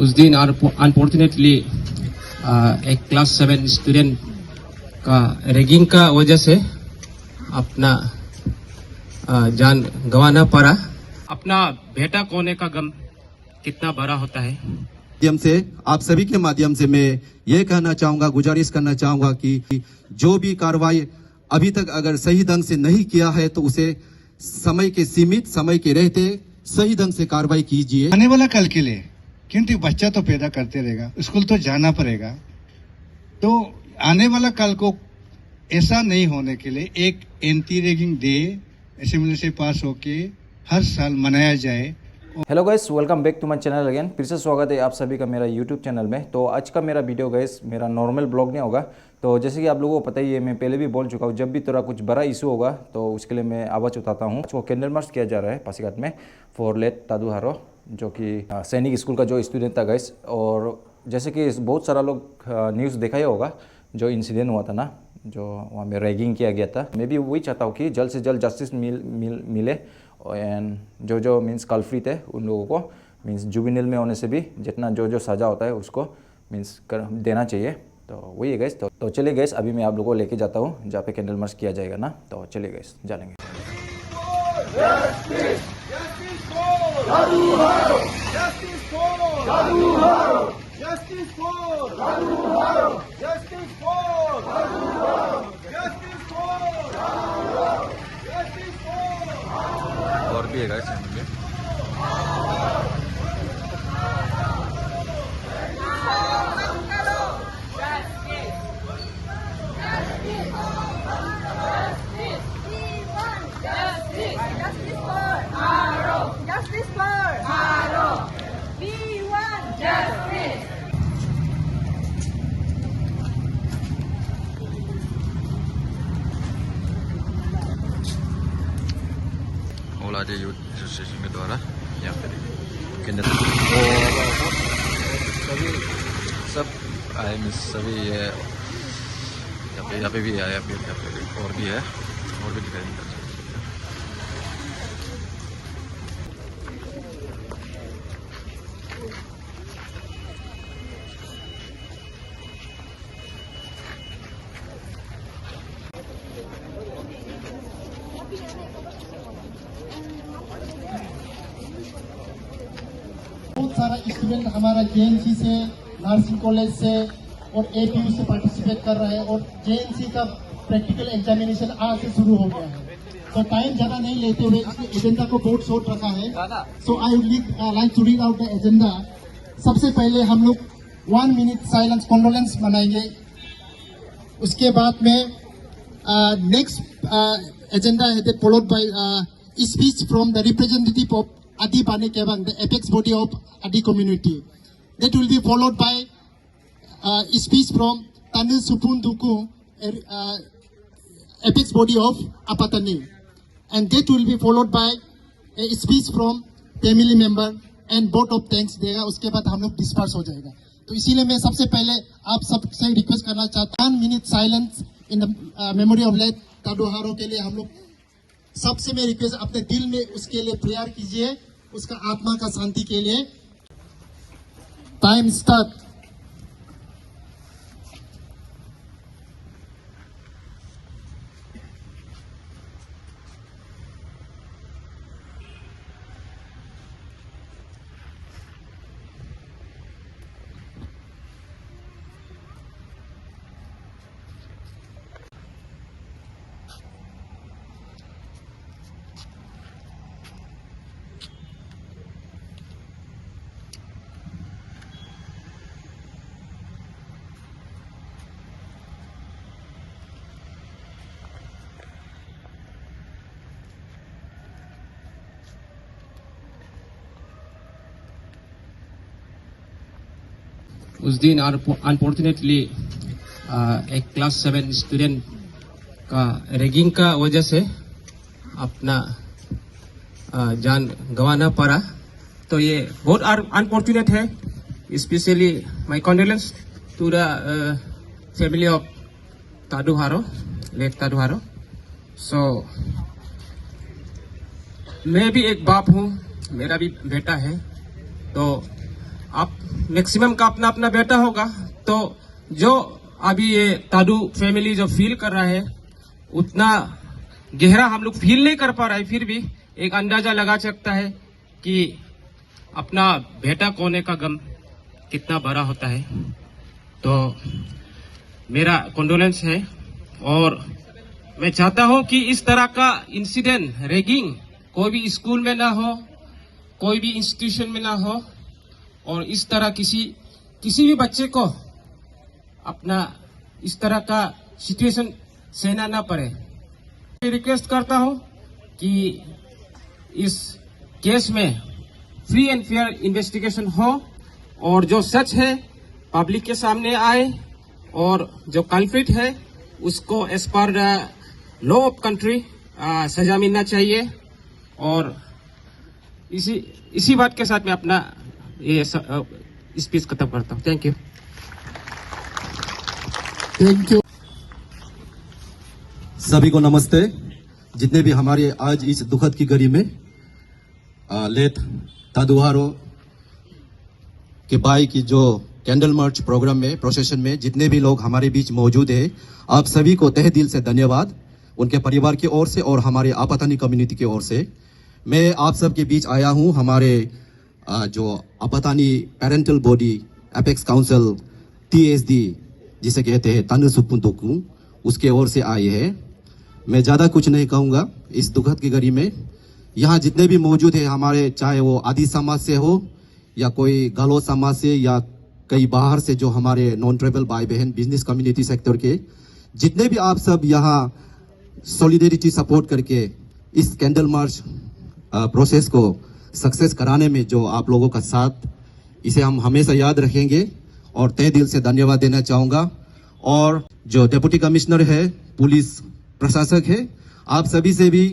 उस दिन अनफॉर्चुनेटली एक क्लास 7 स्टूडेंट का रैगिंग का वजह से अपना जान गंवाना पड़ा। अपना बेटा खोने का गम कितना बड़ा होता है। माध्यम से आप सभी के माध्यम से मैं ये कहना चाहूंगा, गुजारिश करना चाहूंगा कि जो भी कार्रवाई अभी तक अगर सही ढंग से नहीं किया है तो उसे सीमित समय के रहते सही ढंग से कार्रवाई कीजिए। आने वाला कल के लिए, क्योंकि बच्चा तो पैदा करते रहेगा, स्कूल तो जाना पड़ेगा, तो आने वाला कल को ऐसा नहीं होने के लिए एक एंटी रैगिंग डे असेंबली से पास होके हर साल मनाया जाए। Hello guys, welcome back to my channel again. फिर से स्वागत है आप सभी का मेरा यूट्यूब चैनल में। तो आज का मेरा वीडियो गाइस मेरा नॉर्मल ब्लॉग नहीं होगा। तो जैसे कि आप लोगों को पता ही है, मैं पहले भी बोल चुका हूँ, जब भी थोड़ा कुछ बड़ा इशू होगा तो उसके लिए मैं आवाज़ उठाता हूँ। उसको कैंडल मार्च किया जा रहा है पासीघाट में फॉर लेट तादू हारो, जो कि सैनिक स्कूल का जो स्टूडेंट था गाइस। और जैसे कि बहुत सारा लोग न्यूज़ देखा ही होगा, जो इंसिडेंट हुआ था ना, जो वहाँ में रैगिंग किया गया था। मैं भी वही चाहता हूँ कि जल्द से जल्द जस्टिस मिले एंड जो मीन्स कल्प्रिट है उन लोगों को मीन्स जुवेनाइल में होने से भी जितना जो सज़ा होता है उसको मीन्स देना चाहिए। तो वही है गैस। तो चलिए गैस, अभी मैं आप लोगों को लेके जाता हूँ जहाँ पे कैंडल मार्च किया जाएगा ना। तो चलिए गैस, जाएंगे। और भी है गाइस यहाँ पे। ओलादे यूथ एसोसिएशन के द्वारा यहाँ पे केंद्र सभी सब आए मिस सभी यहाँ पे भी आए। अभी यहाँ पे और भी है, और भी दिखाई नहीं। बहुत सारा स्टूडेंट हमारा जेएनसी से, नर्सिंग कॉलेज से और एपीयू से पार्टिसिपेट कर रहा है। और जेएनसी का प्रैक्टिकल एग्जामिनेशन आज से शुरू हो गया है, तो टाइम ज़्यादा नहीं लेते हुए इसने एजेंडा को बहुत शॉर्ट रखा है। So I would like to read out the agenda. सबसे पहले हम लोग 1 मिनट साइलेंस कॉन्डोलेंस मनाएंगे। उसके बाद में नेक्स्ट एजेंडा है followed by speech from the representative of Adi Bane Kebang, the apex body of Adi community. That will be followed by a speech from Tanil Supun Duku, apex body of Apatani. And that will be followed by a speech from family member and vote of thanks देगा। उसके बाद हम लोग disperse हो जाएगा। तो इसीलिए मैं सबसे पहले आप सबसे रिक्वेस्ट करना चाहता हूँ 1 minute silence in the memory of late Tadu Haro के लिए हम लोग सबसे मैं रिक्वेस्ट अपने दिल में उसके लिए प्रेयर कीजिए, उसका आत्मा का शांति के लिए। Time start. उस दिन अनफॉर्चुनेटली एक क्लास 7 स्टूडेंट का रैगिंग का वजह से अपना जान गंवाना पड़ा। तो ये बहुत अनफॉर्चुनेट है। Specially my condolence to the family of Tadu Haro, late Tadu हारो। सो मैं भी एक बाप हूँ, मेरा भी बेटा है। तो आप मैक्सिमम का अपना अपना बेटा होगा, तो जो अभी ये ताडू फैमिली जो फील कर रहा है उतना गहरा हम लोग फील नहीं कर पा रहा है, फिर भी एक अंदाजा लगा सकता है कि अपना बेटा खोने का गम कितना बड़ा होता है। तो मेरा कंडोलेंस है और मैं चाहता हूं कि इस तरह का इंसिडेंट, रैगिंग कोई भी स्कूल में ना हो, कोई भी इंस्टीट्यूशन में ना हो, और इस तरह किसी भी बच्चे को अपना इस तरह का सिचुएशन सहना ना पड़े। रिक्वेस्ट करता हूं कि इस केस में फ्री एंड फेयर इन्वेस्टिगेशन हो और जो सच है पब्लिक के सामने आए और जो कल्प्रिट है उसको as per law of country सजा मिलना चाहिए। और इसी बात के साथ मैं अपना ये स्पीच खत्म करता हूँ। Thank you. Thank you. सभी को नमस्ते। जितने भी हमारे आज इस दुखद की घड़ी में लेट तादुहारो के भाई की जो कैंडल मार्च प्रोग्राम में, प्रोसेशन में जितने भी लोग हमारे बीच मौजूद हैं, आप सभी को तहे दिल से धन्यवाद, उनके परिवार की ओर से और हमारे आपातानी कम्युनिटी की ओर से। मैं आप सबके बीच आया हूं हमारे जो Apatani parental body apex council TSD जिसे कहते हैं तानु सुपुन दोकू, उसके ओर से आए हैं। मैं ज़्यादा कुछ नहीं कहूँगा इस दुखद की घड़ी में। यहाँ जितने भी मौजूद हैं हमारे, चाहे वो आदि समाज से हो या कोई गालो समाज से या कई बाहर से जो हमारे नॉन ट्राइबल भाई बहन बिजनेस कम्युनिटी सेक्टर के, जितने भी आप सब यहाँ सॉलिडेरिटी सपोर्ट करके इस कैंडल मार्च प्रोसेस को सक्सेस कराने में जो आप लोगों का साथ, इसे हम हमेशा याद रखेंगे और तहे दिल से धन्यवाद देना चाहूँगा। और जो डिप्टी कमिश्नर है, पुलिस प्रशासक है, आप सभी से भी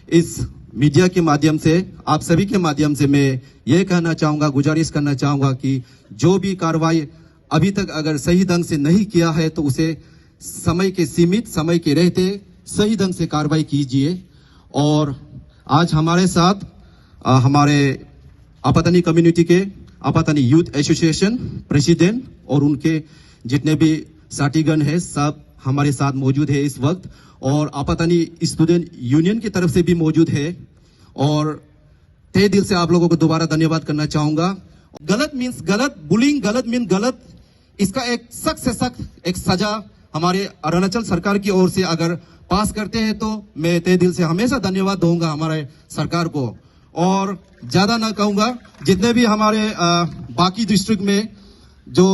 इस मीडिया के माध्यम से, आप सभी के माध्यम से मैं ये कहना चाहूँगा, गुजारिश करना चाहूँगा कि जो भी कार्रवाई अभी तक अगर सही ढंग से नहीं किया है तो उसे समय के सीमित समय के रहते सही ढंग से कार्रवाई कीजिए। और आज हमारे साथ हमारे आपातानी कम्युनिटी के आपातानी यूथ एसोसिएशन प्रेसिडेंट और उनके जितने भी साथीगण हैं सब हमारे साथ मौजूद है इस वक्त, और आपातानी स्टूडेंट यूनियन की तरफ से भी मौजूद है। और तहे दिल से आप लोगों को दोबारा धन्यवाद करना चाहूंगा। गलत मीन्स गलत, बुलिंग गलत मीन गलत, इसका एक सख्त से सख्त एक सजा हमारे अरुणाचल सरकार की ओर से अगर पास करते हैं तो मैं तहे दिल से हमेशा धन्यवाद दूंगा हमारे सरकार को। और ज्यादा ना कहूंगा, जितने भी हमारे बाकी डिस्ट्रिक्ट में जो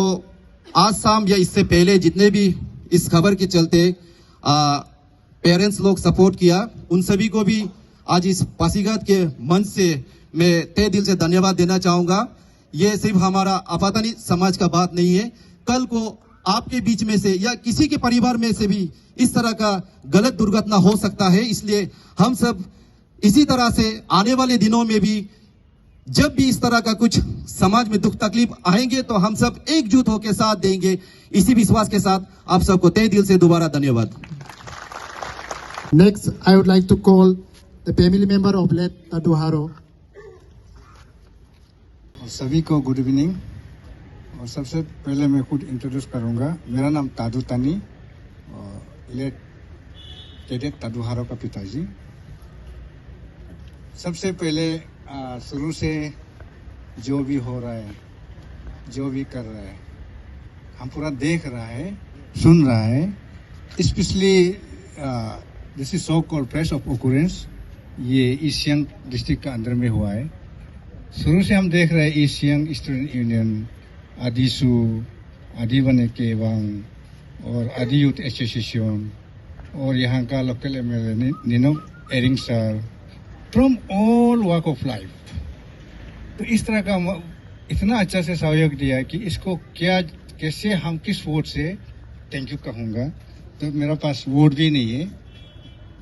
आज शाम या इससे पहले जितने भी इस खबर के चलते पेरेंट्स लोग सपोर्ट किया, उन सभी को भी आज इस पासीघाट के मंच से मैं तहे दिल से धन्यवाद देना चाहूंगा। ये सिर्फ हमारा आपातानी समाज का बात नहीं है, कल को आपके बीच में से या किसी के परिवार में से भी इस तरह का गलत दुर्घटना हो सकता है। इसलिए हम सब इसी तरह से आने वाले दिनों में भी जब भी इस तरह का कुछ समाज में दुख तकलीफ आएंगे तो हम सब एकजुट होकर साथ देंगे। इसी विश्वास के साथ आप सबको तहे दिल से दोबारा धन्यवाद। Next, I would like to call the family member of late Taduharo. और सभी को गुड इवनिंग। और सबसे पहले मैं खुद इंट्रोड्यूस करूंगा। मेरा नाम तादू तानी और लेट कैडेट तादुहारो का पिताजी। सबसे पहले शुरू से जो भी हो रहा है, जो भी कर रहा है, हम पूरा देख रहा है, सुन रहा है। Specially this is so called place of occurrence, ये ईस्ट सियांग डिस्ट्रिक्ट का अंदर में हुआ है। शुरू से हम देख रहे हैं east Siang student union, AdiSU, आदि बने केवांग और आदि यूथ एसोसिएशन और यहाँ का लोकल एमएलए निनो एरिंग sir, from all walk of life. तो इस तरह का इतना अच्छा से सहयोग दिया कि इसको क्या कैसे हम किस वर्ड से थैंक यू कहूँगा, तो मेरा पास वर्ड भी नहीं है,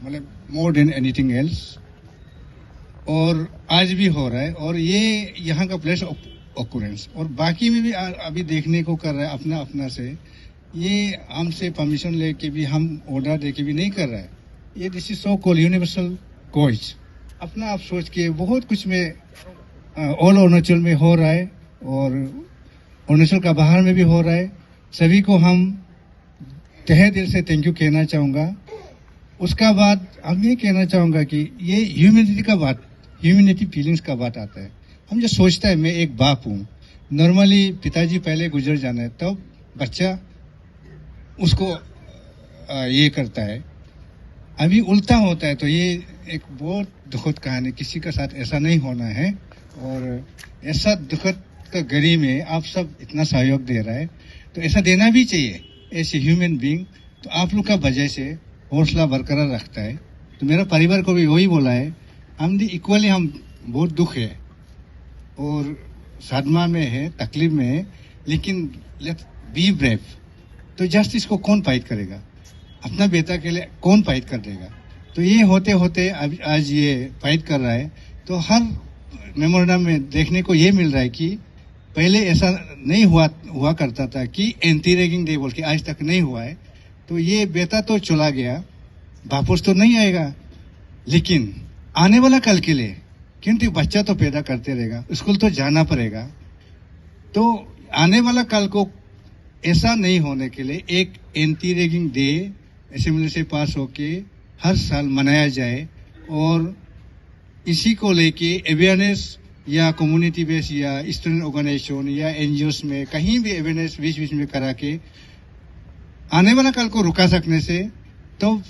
मतलब मोर देन एनीथिंग एल्स। और आज भी हो रहा है और ये यहाँ का प्लेस ऑफ ऑकरेंस और बाकी में भी अभी देखने को कर रहा है अपना अपना से। ये हमसे परमिशन लेके भी, हम ऑर्डर देके भी नहीं कर रहा है। ये this is so called universal cause. अपना आप सोच के बहुत कुछ में ऑल अरुणाचल में हो रहा है और अरुणाचल का बाहर में भी हो रहा है। सभी को हम तहे दिल से थैंक यू कहना चाहूँगा। उसका बाद हम ये कहना चाहूँगा कि ये ह्यूमैनिटी फीलिंग्स का बात आता है। हम जो सोचता है मैं एक बाप हूँ, नॉर्मली पिताजी पहले गुजर जाना है तब बच्चा उसको ये करता है, अभी उल्टा होता है। तो ये एक बहुत दुखद कहानी, किसी के साथ ऐसा नहीं होना है। और ऐसा दुखद का घड़ी में आप सब इतना सहयोग दे रहा है तो ऐसा देना भी चाहिए ऐसे ह्यूमन बीइंग। तो आप लोग का वजह से हौसला बरकरार रखता है। तो मेरा परिवार को भी वही बोला है, हम इक्वली हम बहुत दुख है और सदमा में है, तकलीफ में है, लेकिन लेट्स बी ब्रेव। तो जस्टिस को कौन फाइट करेगा? अपना बेटा के लिए कौन फाइट कर देगा? तो ये होते होते आज ये फाइट कर रहा है। तो हर मेमोरेंडम में देखने को ये मिल रहा है कि पहले ऐसा नहीं हुआ करता था कि एंटी रैगिंग डे बोल के, आज तक नहीं हुआ है। तो ये बेटा तो चला गया, वापस तो नहीं आएगा, लेकिन आने वाला कल के लिए क्योंकि बच्चा तो पैदा करते रहेगा, स्कूल तो जाना पड़ेगा। तो आने वाला कल को ऐसा नहीं होने के लिए एक एंटी रैगिंग डे असेंबली से पास होके हर साल मनाया जाए। और इसी को लेके अवेयरनेस या कम्युनिटी बेस या स्टूडेंट ऑर्गेनाइजेशन या एनजीओस में कहीं भी अवेयरनेस बीच बीच में करा के आने वाला कल को रुका सकने से तो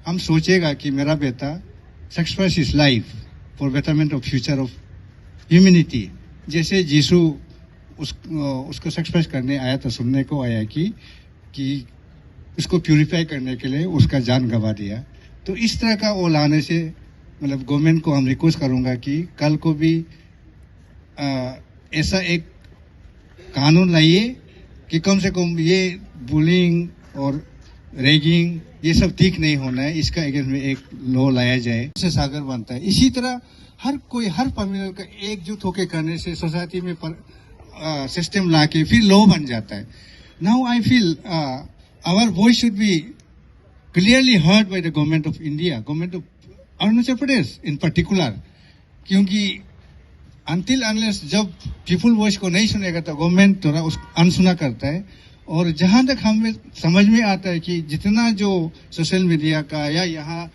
हम सोचेगा कि मेरा बेटा sacrifice his life for betterment of future of humanity। जैसे यीशु उसको sacrifice करने आया तो सुनने को आया कि उसको प्यूरिफाई करने के लिए उसका जान गंवा दिया। तो इस तरह का वो लाने से मतलब गवर्नमेंट को हम रिक्वेस्ट करूंगा कि कल को भी ऐसा एक कानून लाइए कि कम से कम ये बुलिंग और रैगिंग ये सब ठीक नहीं होना है, इसका अगेंस्ट में एक लॉ लाया जाए, इससे सागर बनता है। इसी तरह हर फैमिली का एकजुट होकर करने से सोसाइटी में सिस्टम लाके फिर लॉ बन जाता है। Now I feel our voice should be clearly heard by the government of India, government of Arunachal Pradesh in particular, क्योंकि अनटिल अनलेस जब पीपुल वॉइस को नहीं सुनेगा तो गवर्नमेंट थोड़ा अनसुना करता है। और जहां तक हमें समझ में आता है कि जितना जो सोशल मीडिया का या यहाँ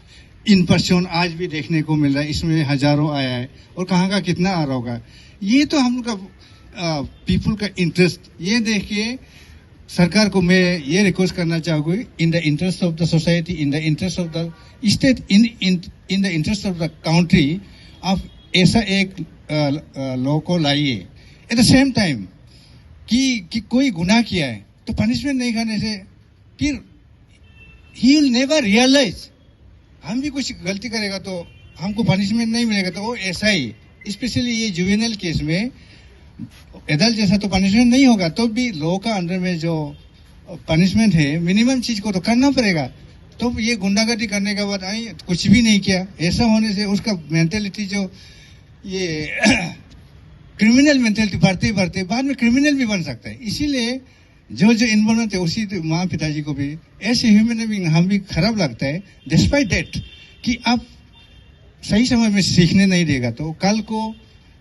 इन पर्सन आज भी देखने को मिल रहा है, इसमें हजारों आया है और कहाँ का कितना आ रहा होगा, ये तो हम लोग का पीपुल का इंटरेस्ट ये देख के सरकार को मैं ये रिक्वेस्ट करना चाहूँगी, in the interest of the society, in the interest of the state, in the interest of the country, आप ऐसा एक लॉ को लाइए। एट द सेम टाइम कि कोई गुनाह किया है तो पनिशमेंट नहीं खाने से फिर ही विल नेवर रियलाइज, हम भी कुछ गलती करेगा तो हमको पनिशमेंट नहीं मिलेगा। तो वो ऐसा ही स्पेशली ये जुवेनाइल केस में एडल्ट जैसा तो पनिशमेंट नहीं होगा, तो भी लॉ का अंडर में जो पनिशमेंट है मिनिमम चीज को तो करना पड़ेगा। तो ये गुंडागर्दी करने के बाद कुछ भी नहीं किया, ऐसा होने से उसका मेंटेलिटी जो ये क्रिमिनल मेंटेलिटी बढ़ते बढ़ते बाद में क्रिमिनल भी बन सकता है। इसीलिए जो इन्वॉल्व है उसी माँ पिताजी को भी ऐसे ह्यूमन बीइंग हम भी खराब लगता है, डिस्पाइट दैट कि आप सही समय में सीखने नहीं देगा तो कल को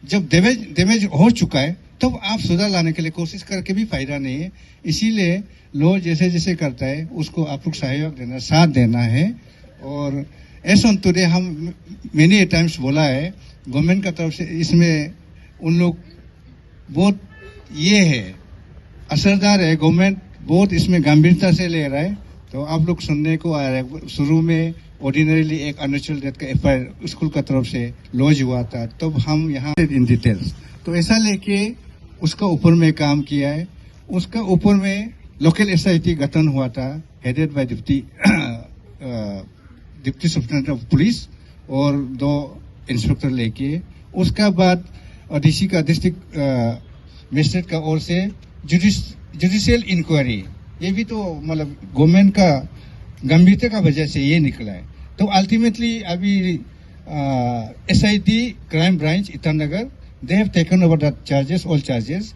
जब डैमेज हो चुका है तब तो आप सुधार लाने के लिए कोशिश करके भी फायदा नहीं है। इसीलिए लॉ जैसे जैसे करता है उसको आप लोग सहयोग देना, साथ देना है। और ऐसा टुडे हम मेनी टाइम्स बोला है गवर्नमेंट का तरफ से, इसमें उन लोग बहुत ये है असरदार है, गवर्नमेंट बहुत इसमें गंभीरता से ले रहा है। तो आप लोग सुनने को आ रहा है, शुरू में ऑर्डिनरीली एक अननेचुरल डेथ का एफआईआर स्कूल का तरफ से लॉन्च हुआ था, तब तो हम यहाँ इन डिटेल्स तो ऐसा लेके उसका ऊपर में काम किया है। उसका ऊपर में लोकल एसआईटी गठन हुआ था, headed by deputy superintendent of police और 2 इंस्पेक्टर लेके। उसका बाद डीसी का डिस्ट्रिक्ट मजिस्ट्रेट का ओर से जुडिशियल इंक्वायरी, ये भी तो मतलब गवर्नमेंट का गंभीरता का वजह से ये निकला है। तो अल्टीमेटली अभी SIT crime branch Itanagar they have taken over the charges, all charges,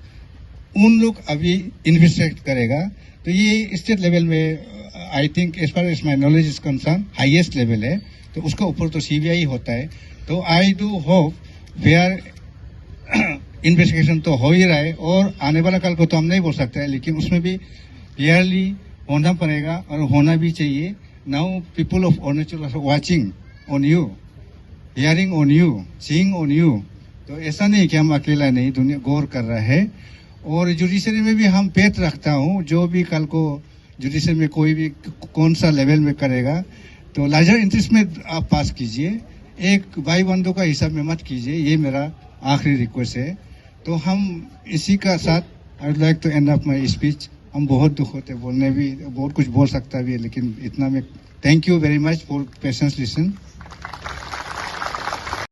उन लोग अभी इन्वेस्टिगेट करेगा। तो ये स्टेट लेवल में I think as far as my knowledge is concern highest level है। तो उसका ऊपर तो सीबीआई होता है। तो I do hope where investigation तो हो ही रहा है और आने वाला कल को तो हम नहीं बोल सकते हैं, लेकिन उसमें भी क्लियरली होना पड़ेगा और होना भी चाहिए. Now people of Arunachal are watching on you, hearing on you, seeing on you. तो ऐसा नहीं कि हम अकेला नहीं, दुनिया गौर कर रहा है. और जुडिशरी में भी हम पेट रखता हूँ, जो भी कल को जुडिशरी में कोई भी कौन सा लेवल में करेगा तो लार्जर इंटरेस्ट में आप पास कीजिए, एक भाई बंधु का हिसाब में मत कीजिए. ये मेरा आखिरी रिक्वेस्ट है. तो हम इसी का साथ I would like to end up my speech. हम बहुत दुख होते बोलने भी, बहुत कुछ बोल सकता भी है, लेकिन इतना में thank you very much for patience listen.